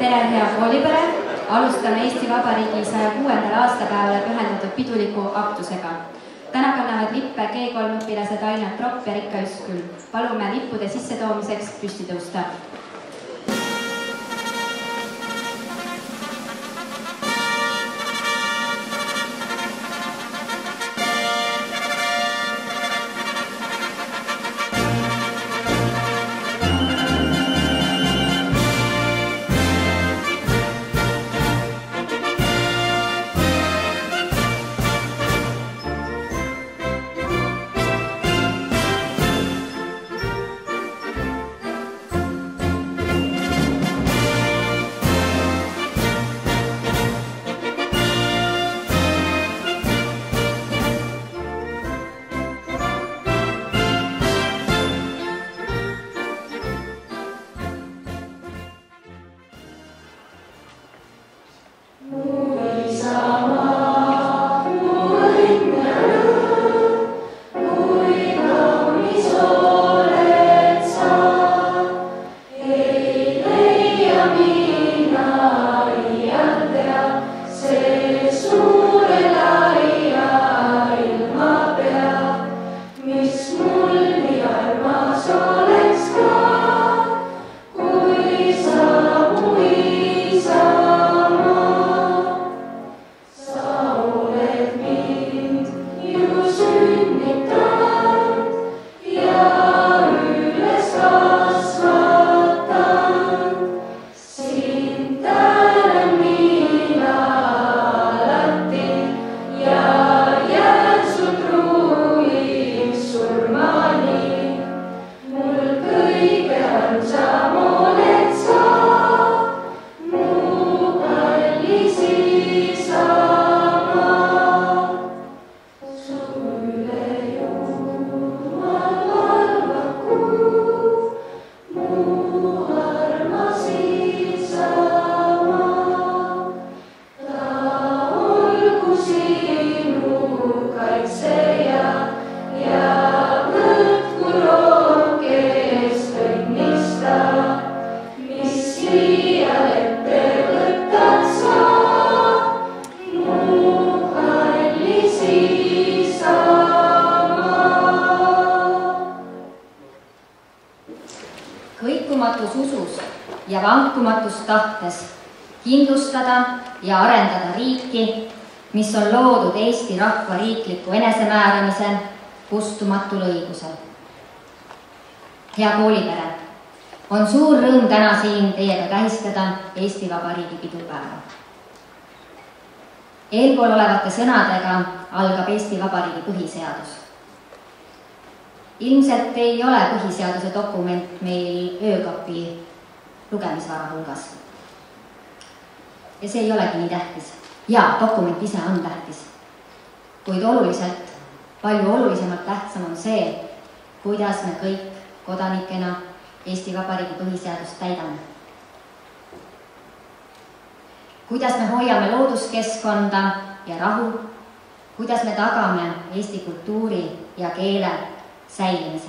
Tere, hea koolipere! Alustame Eesti Vabariigi 106. aastapäevale pühendatud piduliku aktusega. Täna kannavad lippe G3 õpilased Aina Tropp ja Rikka Üskül. Palume lippude sissetoomiseks püsti tõusta. Kõikumatus usus ja vankumatus tahtes kindlustada ja arendada riiki, mis on loodud Eesti rahva riikliku enesemääramise kustumatul õigusel. Hea koolipere, on suur rõõm täna siin teiega tähistada Eesti Vabariigi pidupäeva. Eelpool olevate sõnadega algab Eesti Vabariigi põhiseadus. Ilmselt ei ole põhiseaduse dokument meil öökapi lugemisvara hulgas. Ja see ei olegi nii tähtis. Jaa, dokument ise on tähtis. Kuid oluliselt, palju olulisemalt tähtsam on see, kuidas me kõik kodanikena Eesti Vabariigi põhiseadust täidame. Kuidas me hoiame looduskeskkonda ja rahu, kuidas me tagame Eesti kultuuri ja keele säilimise.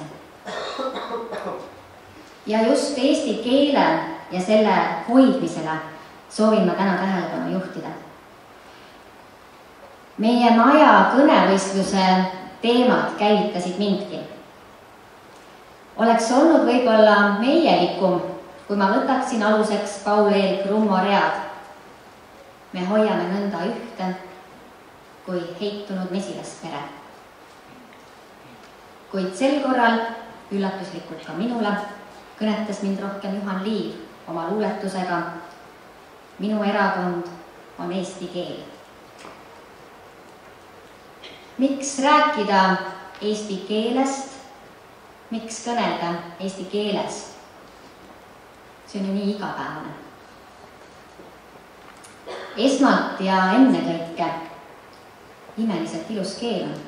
Ja just eesti keele ja selle hoidmisele soovin ma täna tähelepanu juhtida. Meie maja kõnevõistluse teemad käivitasid mindki. Oleks olnud võib-olla meielikum, kui ma võtaksin aluseks Paul-Eerik Rummo read. Me hoiame nõnda ühte kui heitunud mesilaspere. Kuid sel korral, üllatuslikult ka minule, kõnetas mind rohkem Juhan Liiv oma luuletusega Minu erakond on eesti keel. Miks rääkida eesti keelest? Miks kõnelda eesti keelest? See on ju nii igapäevane. Esmalt ja ennekõike imeliselt ilus keel on.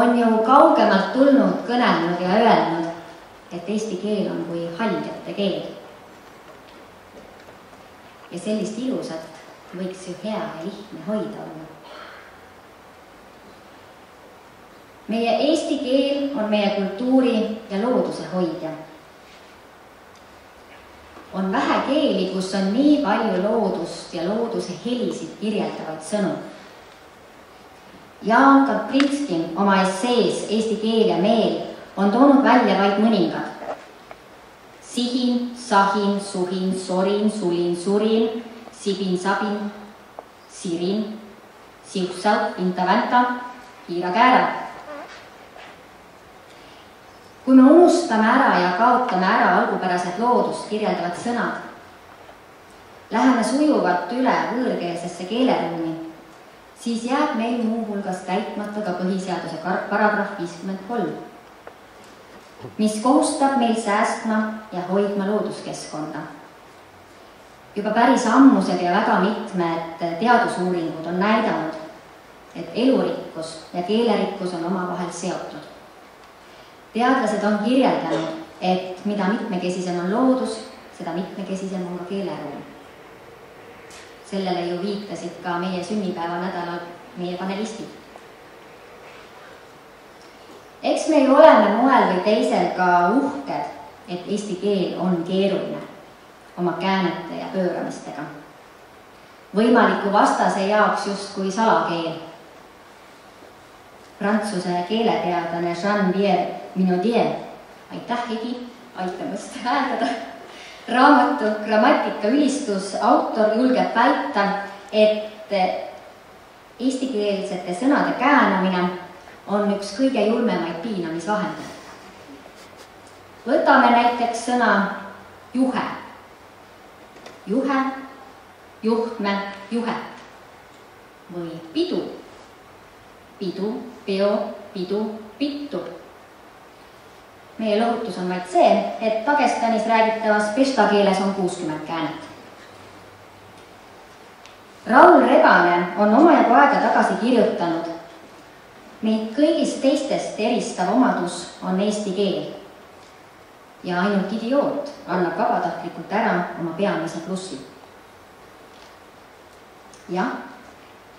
On ju kaugemalt tulnud, kõnelnud ja öelnud, et eesti keel on kui haljate keel. Ja sellist ilusat võiks ju hea ja lihtne hoida olla. Meie eesti keel on meie kultuuri ja looduse hoidja. On vähe keeli, kus on nii palju loodust ja looduse helisid kirjeldavaid sõnu. Jaan Kaprinski oma essees Eesti keel ja meel on toonud välja vaid mõningad. Sihin, sahin, suhin, sorin, sulin, surin, sibin, sabin, sirin, siuksau, intavänta, kiira-käära. Kui me unustame ära ja kaotame ära algupärased loodust kirjeldavad sõnad, läheme sujuvalt üle võõrkeelsesse keeleruumi, siis jääb meil muuhulgas täitmata ka põhiseaduse paragrahv 53, mis kohustab meil säästma ja hoidma looduskeskkonda. Juba päris ammused ja väga mitmed teadusuuringud on näidanud, et elurikkus ja keelerikkus on omavahel seotud. Teadlased on kirjeldanud, et mida mitmekesisem on loodus, seda mitmekesisem on ka keeleruum. Sellele ju viitasid ka meie sünnipäeva nädalal meie panelistid. Eks me ju oleme moel või teisel ka uhked, et eesti keel on keeruline oma käänete ja pööramistega. Võimaliku vastase jaoks justkui salakeel. Prantsuse keeleteadlane Jean-Pierre Minaudier, aitäh Higi, aitamast hääldada, raamatu Grammatika ülistus autor julgeb väita, et eestikeelsete sõnade käänamine on üks kõige julmemaid piinamisvahendeid. Võtame näiteks sõna juhe. Juhe, juhtme, juhet. Või pidu. Pidu, peo, pidu, pittu. Meie lohutus on vaid see, et Dagestanis räägitavas pešta keeles on 60 käänet. Raul Rebane on omajagu aega tagasi kirjutanud, meid kõigist teistest eristav omadus on eesti keel ja ainult idioot annab vabatahtlikult ära oma peamise plussi. Jah,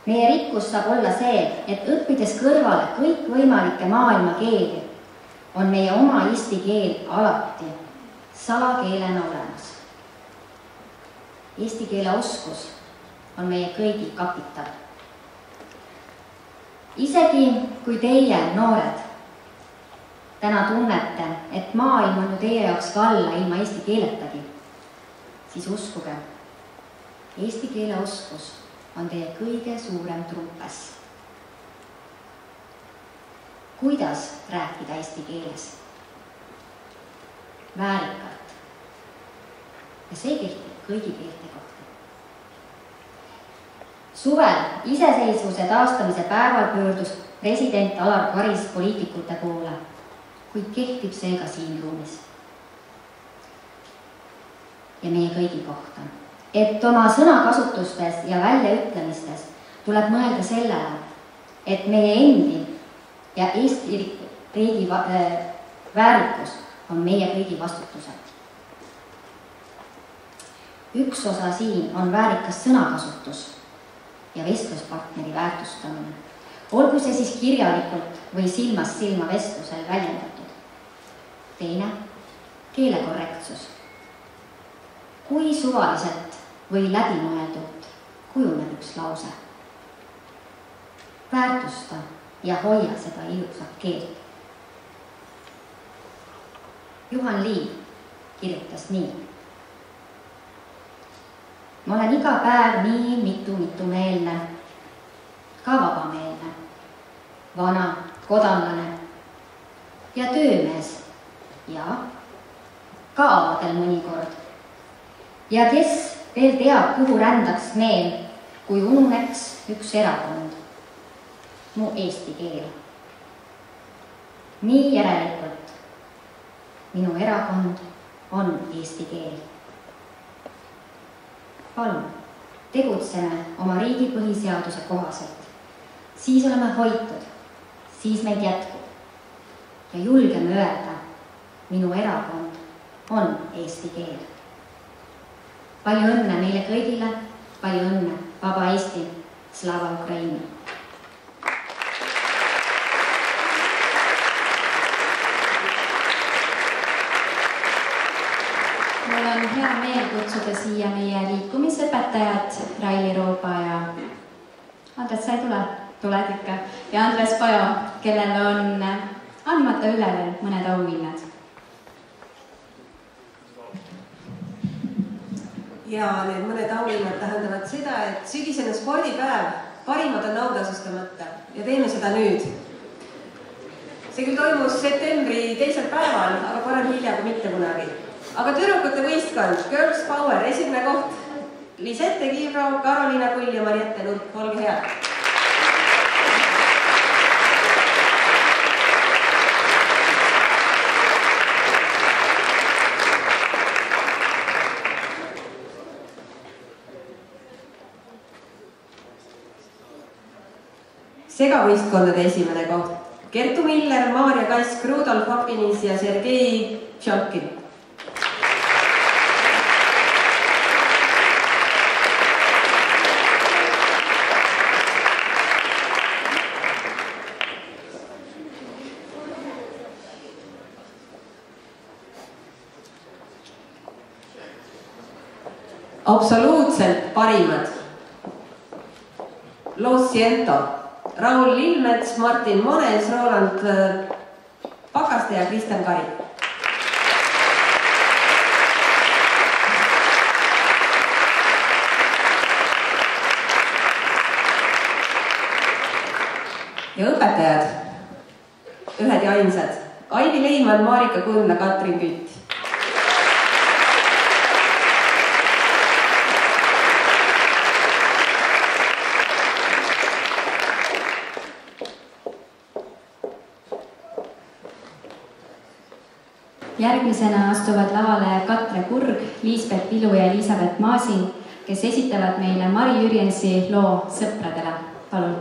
meie rikkus saab olla see, et õppides kõrvale kõik võimalike maailma keeli, on meie oma eesti keel alati salakeelena olemas. Eesti keele oskus on meie kõigi kapital. Isegi kui teie, noored, täna tunnete, et maailm on ju teie jaoks valla ilma eesti keeletagi, siis uskuge, eesti keele oskus on teie kõige suurem trumpes. Kuidas rääkida eesti keeles? Väärikalt. Ja see kehtib kõigi keelte kohta. Suvel iseseisvuse taastamise päeval pöördus president Alar Karis poliitikute poole, kuid kehtib see ka siin ruumis. Ja meie kõigi kohta, et oma sõnakasutustes ja väljaütlemistes tuleb mõelda sellele, et meie endi ja Eesti riigi väärikus on meie kõigi vastutused. Üks osa siin on väärikas sõnakasutus ja vestluspartneri väärtustamine. Olgu see siis kirjalikult või silmast silma vestlusel väljendatud. Teine, keelekorrektsus. Kui suvaliselt või läbimõeldult kujuneb üks lause. Väärtusta ja hoia seda ilusat keelt. Juhan Liiv kirjutas nii. Ma olen iga päev nii mitu-meelne, ka vabameelne, vana, kodanlane ja töömees ja ka aadel mõnikord. Ja kes veel teab, kuhu rändaks meel, kui ununeks üks erakond, mu eesti keel. Nii järelikult minu erakond on eesti keel. Palun, tegutseme oma riigi põhiseaduse kohaselt. Siis oleme hoitud, siis meid jätkub ja julgeme öelda, minu erakond on eesti keel. Palju õnne meile kõigile, palju õnne, vaba Eesti, slava Ukraini! Mul on hea meel kutsuda siia meie liikumisõpetajad Raili Rooba ja Andres, sa ei tule? Tuled ikka. Ja Andres Pajo, kellel on andmata üle veel mõned auhinnad. Ja need mõned auhinnad tähendavad seda, et sügisene spordipäev, parimad on autasustamata ja teeme seda nüüd. See küll toimus septembri teisel päeval, aga parem hilja kui mitte kunagi. Aga tüdrukute võistkond, Girls Power, esimene koht, Lisette Kiivro, Karoliina Kull ja Mariette Nurk, olge head. Segavõistkondade esimene koht, Kertu Miller, Maarja Kask, Rudolf Apinis ja Sergei Tšalkin. Absoluutselt parimad. Lo siento. Raul Lillmets, Martin Mones, Roland Pakaste ja Kristjan Kari. Ja õpetajad, ühed ja ainsad, Aivi Leiman, Marika Kundla, Katrin Kütt. Järgmisena astuvad lavale Katre Kurg, Liisbeth Vilu ja Elisabeth Maasing, kes esitavad meile Mari Jürjensi loo Sõpradele. Palun.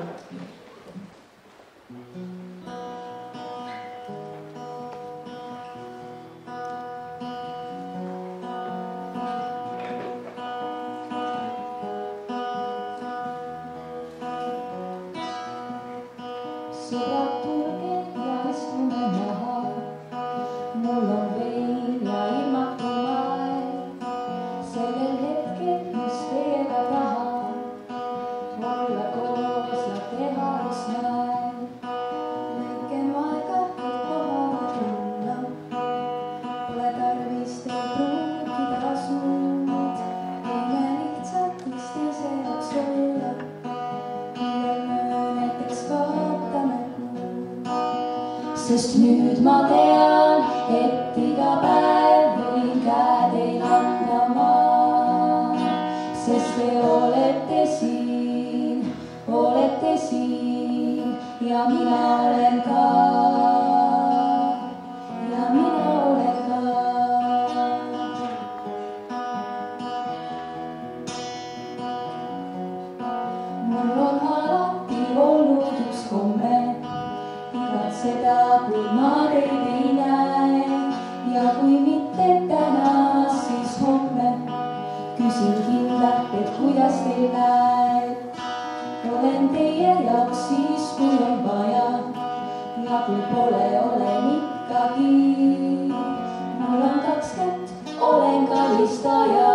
Sest nüüd ma tean, et iga päev võin käe teil anda ma. Sest te olete siin ja mina olen ka. Ja mina olen ka. Mul on alati olnud üks komme. Seda, kui ma teid ei näe ja kui mitte täna, siis homme küsin kindlalt, et kuidas teil läheb. Olen teie jaoks siis, kui on vaja ja kui pole, olen ikkagi. Mul on kaks kätt, olen kallistaja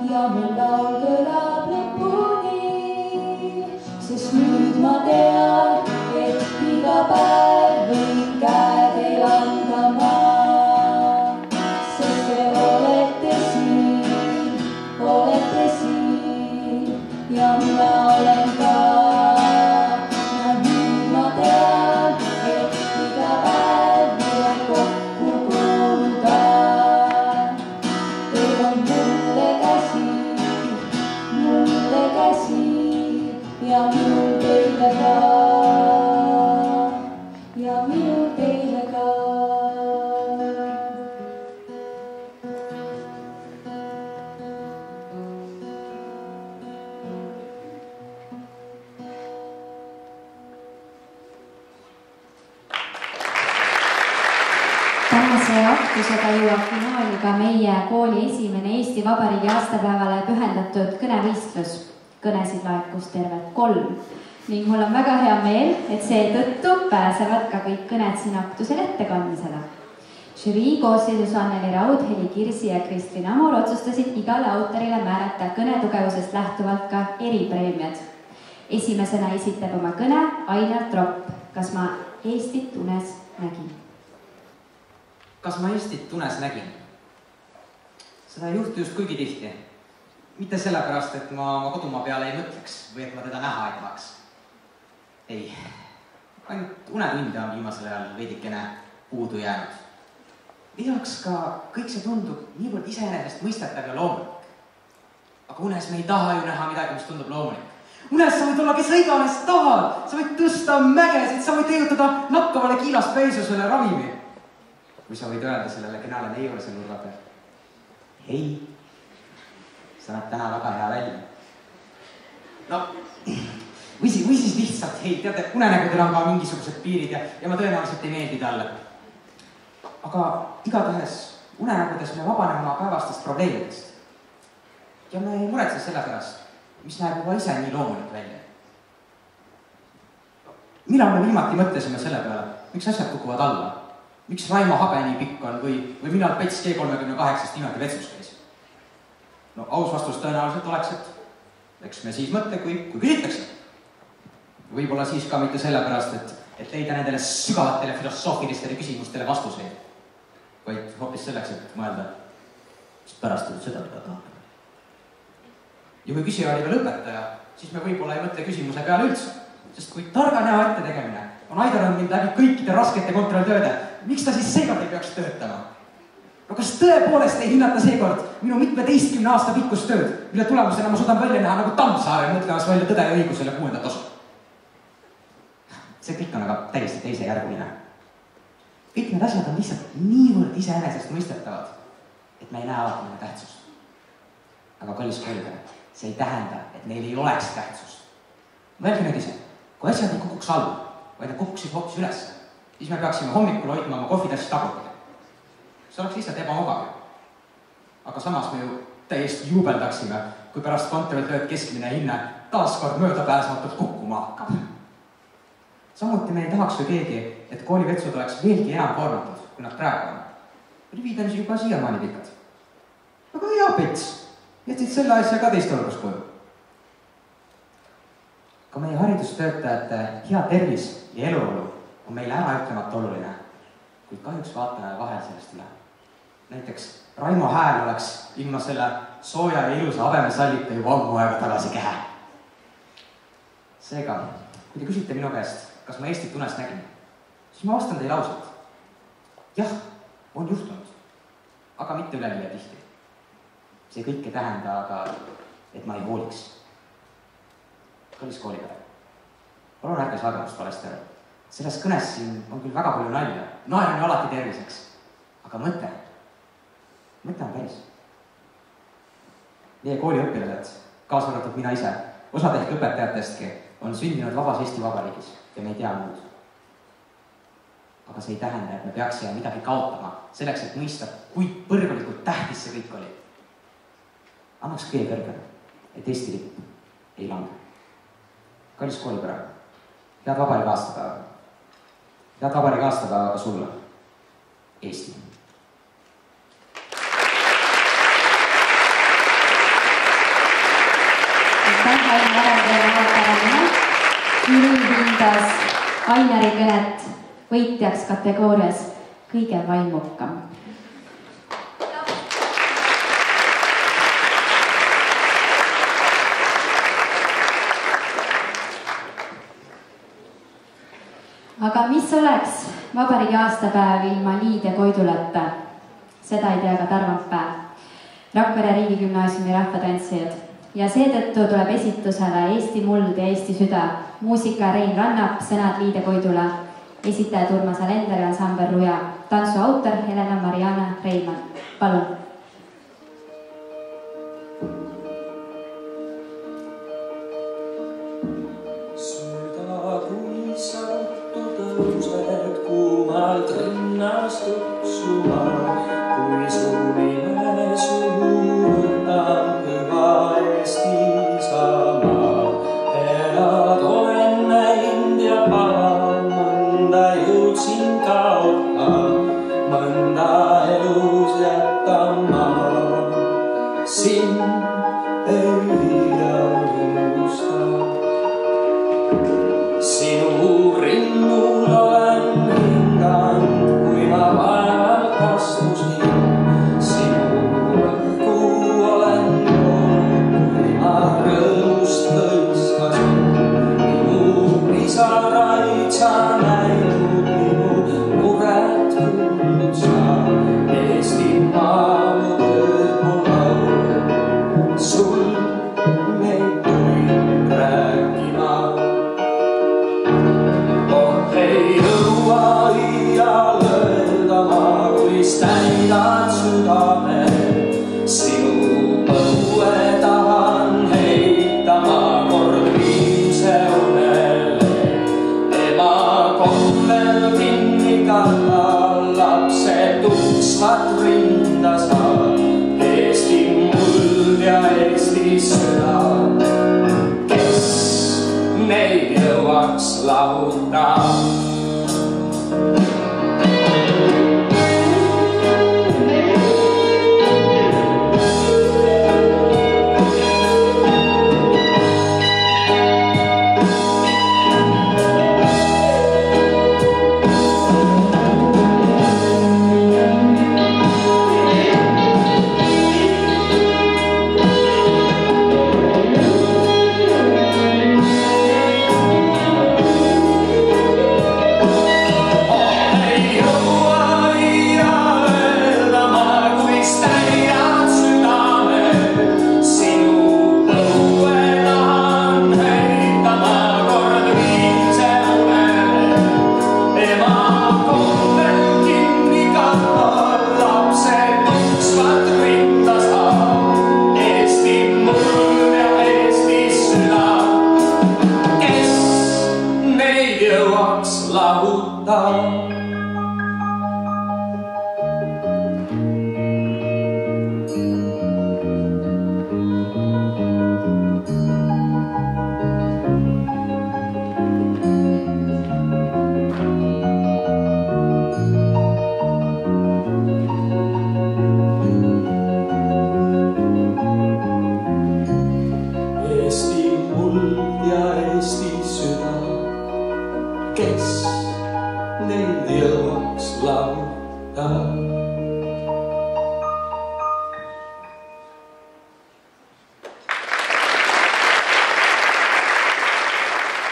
ja mul laul kõlab lõpuni, sest nüüd ma tean, et iga päev võin käe teil anda ma. Sest te olete siin ja mina olen ka. Ja nüüd ma tean, et iga päev tuleb kokku kuuluda. Teil on mulle käsi ja minul teile ka. Ja minul teile ka. Tänase aktusega jõuab finaali ka meie kooli esimene Eesti Vabariigi aastapäevale pühendatud kõnevõistlus. Kõnesid laekus tervelt 3. Ning mul on väga hea meel, et seetõttu pääsevad ka kõik kõned siin aktusel ettekandmisele. Žürii koosseisus Anneli Raud, Heli Kirsi ja Kristin Amur otsustasid igale autorile määrata kõnetugevusest lähtuvalt ka eripreemiad. Esimesena esitab oma kõne Ainar Tropp. Kas ma Eestit unes nägin? Kas ma Eestit unes nägin? Seda ei juhtu just kuigi tihti. Mitte sellepärast, et ma kodumaa peale ei mõtleks või et ma teda näha ei tahaks. Ei, ainult unetunde on viimasel ajal veidikene puudu jäänud. Lisaks ka kõik see tundub niivõrd iseenesest mõistetav ja loomulik. Aga unes me ei taha ju näha midagi, mis tundub loomulik. Unes sa võid olla kes iganes tahad, sa võid tõsta mägesid, sa võid leiutada nakkavale kiilast päisusele ravimi. Või sa võid öelda sellele kenale neiurise nurga peal. Hei, sa näed täna väga hea välja. No, või siis lihtsalt, hei, teate, unenägudel on ka mingisugused piirid ja ma tõenäoliselt ei meeldi talle. Aga igatahes unenägudes me vabaneme oma päevastest probleemidest. Ja me ei muretse selle pärast, mis näeb juba ise nii loomulik välja. Millal me viimati mõtlesime selle peale, miks asjad kukuvad alla? Miks Raimo habe nii pikk on või millal Pets G38-st niimoodi vetsus käis? No aus vastus tõenäoliselt oleks, et eks me siis mõtle, kui küsitakse. Võib-olla siis ka mitte selle pärast, et leida nendele sügavatele filosoofilistele küsimustele vastuseid. Vaid hoopis selleks, et mõelda, mis pärast on seda, mida tahab. Ja kui küsija oli veel õpetaja, siis me võib-olla ei mõtle küsimuse peale üldse, sest kui targa näo ette tegemine on aidanud mind läbi kõikide raskete kontrolltööde, miks ta siis seekord ei peaks töötama? No kas tõepoolest ei hinnata seekord minu 17 aasta pikkust tööd, mille tulemusena ma suudan välja näha nagu Tammsaare mõtlemas välja Tõde ja õigusele 6. osa? See kõik on aga täiesti teisejärguline. Kõik need asjad on lihtsalt niivõrd iseenesest mõistetavad, et me ei näe alati nende tähtsust. Aga kallis koolipere, see ei tähenda, et neil ei oleks tähtsust. Mõelge nüüd ise, kui asjad ei kukuks alla, vaid need kukuksid hoopis üles, siis me peaksime hommikul hoidma oma kohvitassi tagurpidi. See oleks lihtsalt ebamugav. Aga samas me ju täiesti juubeldaksime, kui pärast kontrolltööd keskmine hinne taaskord möödapääsmatult kukkuma hakkab. Samuti me ei tahaks ju keegi, et koolivetsud oleks veelgi enam koormatud, kui nad praegu on. Rivid on juba siiamaani pikad. Aga hea Pets, jätsid selle asja ka teist olgus koju. Ka meie haridustöötajate hea tervis ja eluolu on meile ära ütlemata oluline, kuid kahjuks vaatame vahel sellest üle. Näiteks Raimo hääl oleks ilma selle sooja ja ilusa habemesallita juba ammu aega tagasi kähe. Seega, kui te küsite minu käest, kas ma Eestit unes nägin, siis ma vastan teile ausalt. Jah, on juhtunud, aga mitte üleliia tihti. See kõik ei tähenda aga, et ma ei hooliks. Kallis koolipere, palun ärge saage must valesti aru. Selles kõnes siin on küll väga palju nalja. Naer on ju alati terviseks. Aga mõte on päris. Meie kooliõpilased, kaasa arvatud mina ise, osad ehk õpetajatestki, on sündinud vabas Eesti Vabariigis ja me ei tea muud. Aga see ei tähenda, et me peaksime midagi kaotama selleks, et mõista, kui põrgulikult tähtis see kõik oli. Annaks kõige kõrgem, et Eesti lipp ei lange. Kallis koolipere, head vabariigi aastapäeva. Head vabariigi aastapäeva ka sulle, Eesti. Jüri hindas Ainari kõnet võitjaks kategoorias kõige vaimukam. Aga mis oleks vabariigi aastapäev ilma Liid ja Koidulata? Seda ei tea ka Tarvampää, Rakvere Riigigümnaasiumi rahvatantsijad. Ja seetõttu tuleb esitusele Eesti muld ja Eesti süda, muusika Rein Rannap, sõnad Liide Koidula, esitaja Urmas Alender ja ansambel Ruja, tantsu autor Helena Mariana Reimann. Palun! Süda kui sattu tõused kuumalt rinnast tuksuma, kui suuline suurõndan püha Eesti sama. Elad olen näinud ja pahan mõnda jõudsin kaota, mõnda elus jätama. Sind ei unusta. Sinu rinnul olen hinganud, kui ma vaevalt astusin. Sinu õhku olen joonud, kui ma rõõmust lõiskasin. Minu pisaraid sa näinud, minu muret kuulnud sa. Eestimaa mu tööd mu laul, sul neid tulin rääkima. Ei jõua iial öelda ma, kuis täidad südame. Sinu põue tahan heita ma kord viimse unele. Ema kollel kinni kallal lapsed uksvad rinda saad. Eesti muld ja Eesti sõda, kes neid jõuaks lahuta.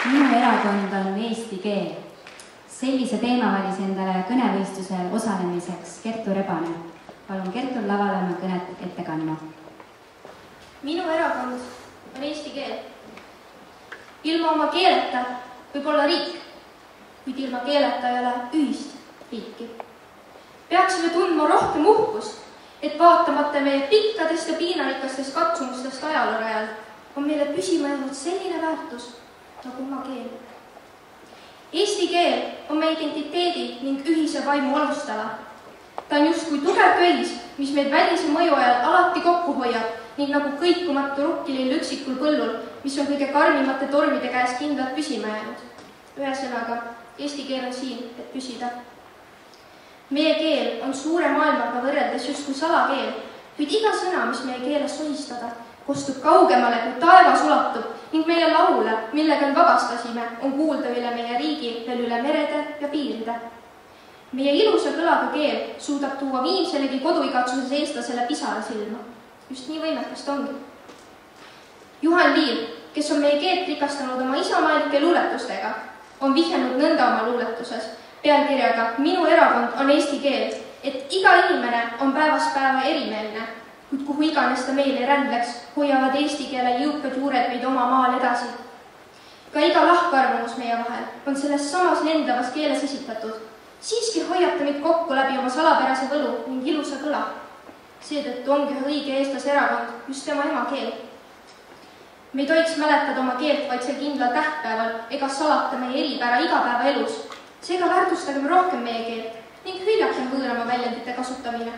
Minu erakond on eesti keel. Sellise teema valis endale kõnevõistlusel osalemiseks Kertu Rebane. Palun Kertul lavale oma kõnet ette kandma. Minu erakond on eesti keel. Ilma oma keeleta võib olla riik, kuid ilma keeleta ei ole ühist riiki. Peaksime tundma rohkem uhkust, et vaatamata meie pikkadest ja piinarikastest katsumustest ajaloorajal on meile püsima jäänud selline väärtus nagu oma keel. Eesti keel on meie identiteedi ning ühise vaimu alustala. Ta on justkui tugev köis, mis meid välise mõju ajal alati kokku hoiab ning nagu kõikumatu rukkilill üksikul põllul, mis on kõige karmimate tormide käes kindlalt püsima jäänud. Ühesõnaga, eesti keel on siin, et püsida. Meie keel on suure maailmaga võrreldes justkui salakeel, kuid iga sõna, mis meie keeles sohistada, kostub kaugemale, kui taevas ulatub ning meie laule, millega vabastasime, on kuulda üle meie riigi veel üle merede ja piiride. Meie ilusa kõlaga keel suudab tuua viimselegi koduigatsuses eestlasele pisara silma. Just nii võimekast ongi. Juhan Liiv, kes on meie keelt rikastanud oma isamaalike luuletustega, on vihjanud nõnda oma luuletuses pealkirjaga Minu erakond on eesti keel, et iga inimene on päevast päeva erimeelne, kuid kuhu iganes ta meile rändleks, hoiavad eesti keele jõukad juured meid oma maal edasi. Ka iga lahkarvamus meie vahel on selles samas lendavas keeles esitatud. Siiski hoiab ta meid kokku läbi oma salapärase võlu ning ilusa kõla. Seetõttu ongi õige eestlase erakond just tema emakeel. Me ei tohiks mäletada oma keelt vaid sel kindlal tähtpäeval ega salata meie eripära igapäevaelus. Seega väärtustagem rohkem meie keelt ning hüljakem võõrama väljendite kasutamine.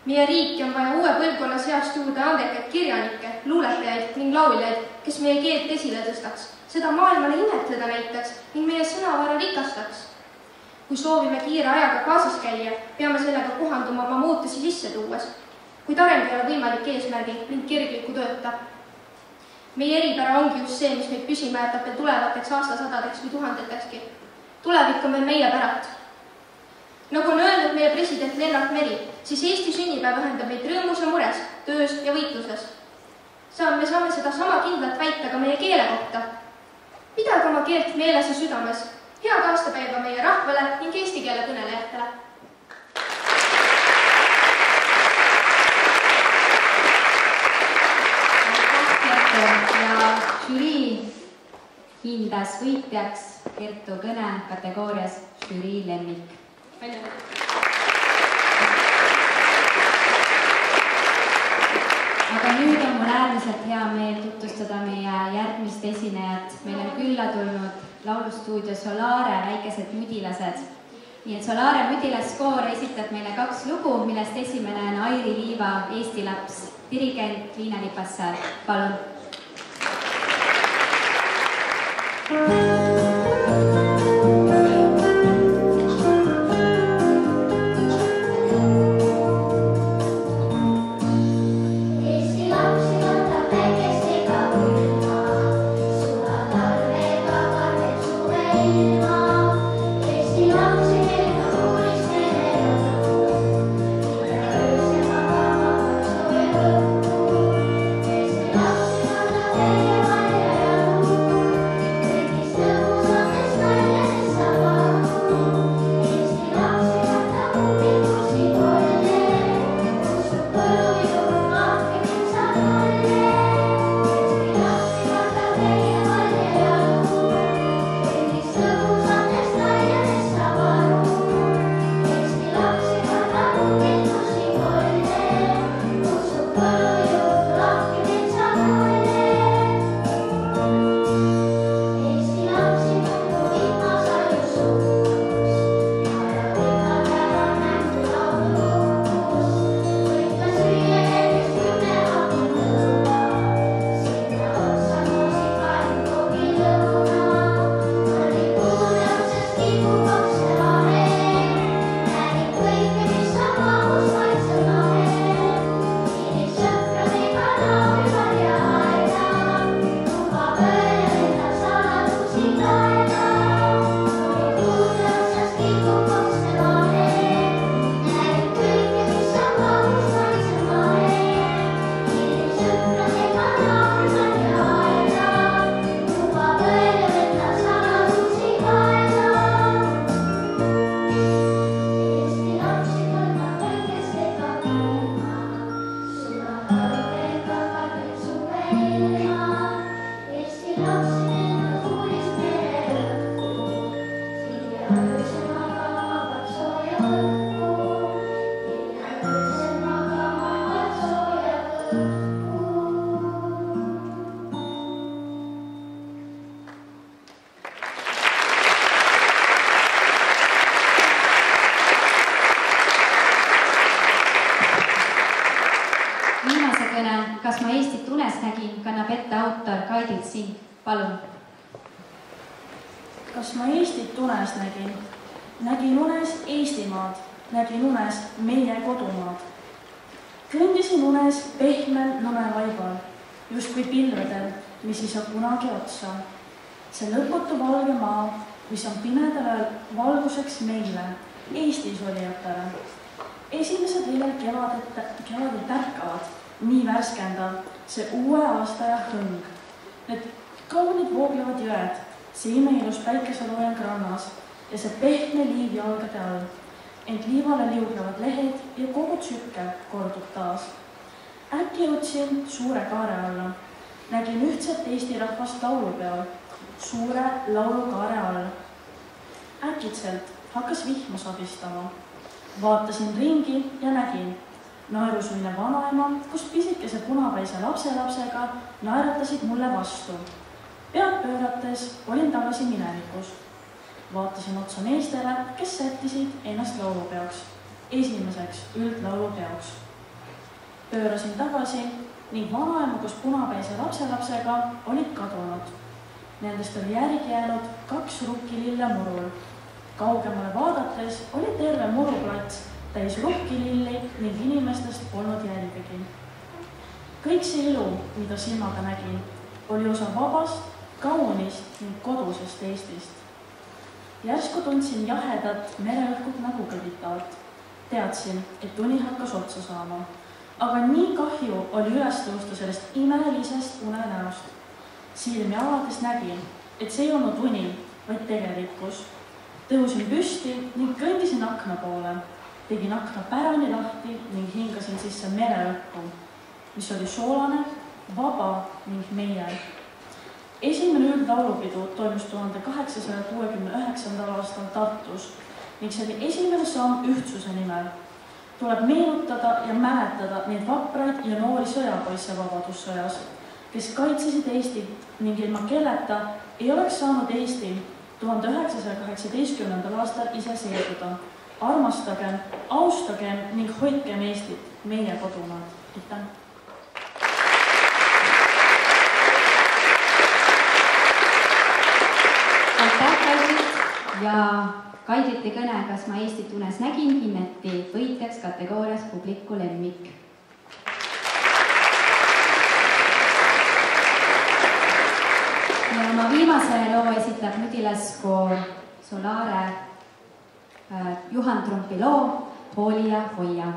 Meie riiki on vaja uue põlvkonna seast juurde andekaid kirjanikke, luuletajaid ning lauljaid, kes meie keelt esile tõstaks, seda maailmale imetleda näitaks ning meie sõnavara rikastaks. Kui soovime kiire ajaga kaasas käia, peame sellega kohanduma oma muutusi sisse tuues. Kuid areng ei ole võimalik eesmärgi ning kirgliku tööta. Meie eripära ongi just see, mis meid püsima jätab veel tulevateks aastasadadeks või tuhandetekski. Tulevik on veel meie päralt. Nagu on öelnud meie president Lennart Meri, siis Eesti sünnipäev ühendab meid rõõmus ja mures, töös ja võitluses. Me saame seda sama kindlalt väita ka meie keele kohta. Pidage oma keelt meeles ja südames. Head aastapäeva meie rahvale ning eesti keele kõnelejatele. Ja žürii hindas võitjaks Kertu kõne kategoorias žürii lemmik. Aga nüüd on mul äärmiselt hea meel tutvustada meie järgmist esinejat. Meil on külla tulnud laulustuudio Solare väikesed mudilased. Nii et Solare mudilaskoor esitab meile 2 lugu, millest esimene on Airi Liiva Eesti laps, dirigent Liina Lipassaar. Palun! Kas ma Eestit unes nägin, kannab ette autor Kaidil Sing. Palun. Kas ma Eestit unes nägin? Nägin unes Eestimaad, nägin unes meie kodumaad. Kõndisin unes pehmel nõmevaibal, justkui pilvedel, mis ei saa kunagi otsa. See lõputu valge maa, mis on pimedale valguseks meile, Eestis olijatele. Esimesed veel kevadel tärkavad, nii värskendav, see uue aastaja hõng. Need kaunid vooglevad jõed, see imeilus päikeseloojang rannas ja see pehme liiv jalgade all. Ent liivale liuglevad lehed ja kogu tsükkel kordub taas. Äkki jõudsin suure kaare alla. Nägin ühtset Eesti rahvast laulupeol, suure laulukaare all. Äkitselt hakkas vihma sabistama. Vaatasin ringi ja nägin naerusuine vanaema, kus pisikese punapäise lapselapsega naeratasid mulle vastu. Pead pöörates olin tagasi minevikus. Vaatasin otsa meestele, kes sättisid ennast laulupeoks, esimeseks üldlaulupeoks. Pöörasin tagasi ning vanaema, kus punapäise lapselapsega olid kadunud. Nendest oli järgi jäänud 2 rukkilille murul, Kaugemale vaadates oli terve muruplats täis ruhkililli ning inimestest polnud jälgegi. Kõik see elu, mida silmaga nägin, oli osa vabast, kaunist ning kodusest Eestist. Järsku tundsin jahedat mereõhkut nagu kõvitaat. Teadsin, et uni hakkas otsa saama. Aga nii kahju oli üles tõusta sellest imelisest unenäost. Silmi avades nägin, et see ei olnud uni, vaid tegelikkus. Tõusin püsti ning kõndisin akna poole. Tegin akna pärani lahti ning hingasin sisse mereõhku, mis oli soolane, vaba ning meie. Esimene üldlaulupidu toimus 1869. aastal Tartus ning see oli esimene samm ühtsuse nimel. Tuleb meenutada ja mäletada neid vapraid ja noori sõjapoisse vabadussõjas, kes kaitsesid Eestit ning ilma kelleta ei oleks saanud Eesti 1918. aastal iseseisvuda. Armastagem, austagem ning hoidkem Eestit, meie kodumaad. Aitäh! Aitäh, Kaidrit! Ja Kaidriti kõne Kas ma Eestit unes nägin hinneti võitjaks kategoorias publiku lemmik. Ja oma viimase loo esitab Mudilaskoor Solare Juhan Trumpi loo Hooli ja hoia.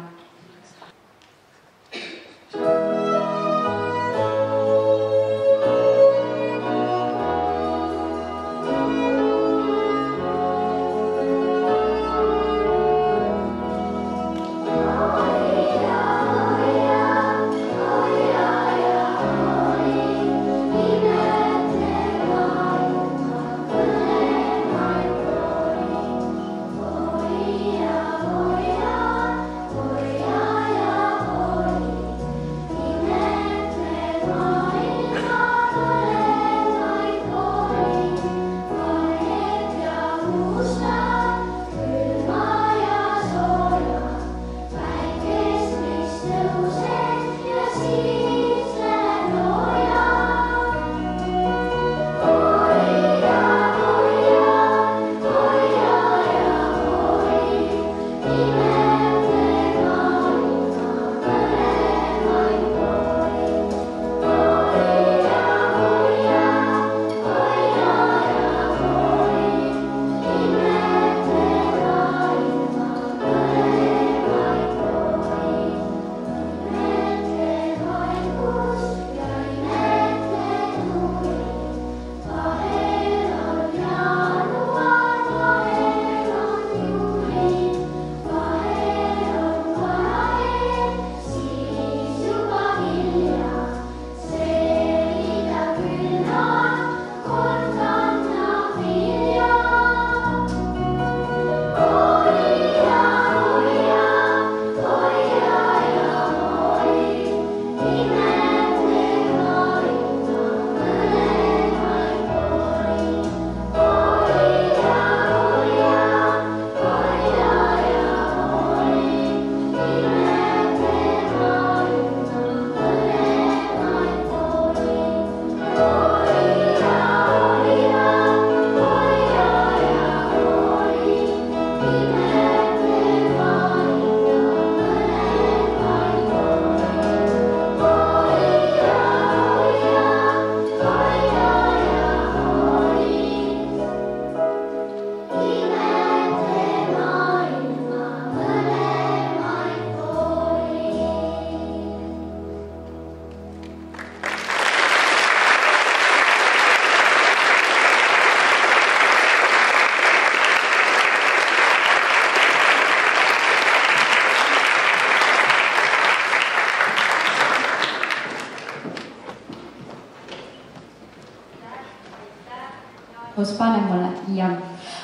Kus pane mulle? Ja.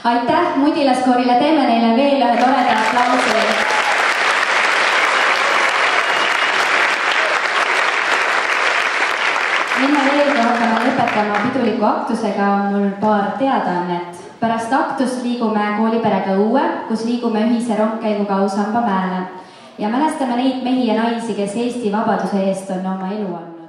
Aitäh Mudilaskoorile, teeme neile veel ühe toreda aplausi. Enne veel, kui hakkame lõpetama piduliku aktusega, on mul paar teadaannet. Pärast aktust liigume kooliperega õue, kus liigume ühise rongkäiguga Ausambamäele ja mälestame neid mehi ja naisi, kes Eesti vabaduse eest on oma elu andnud.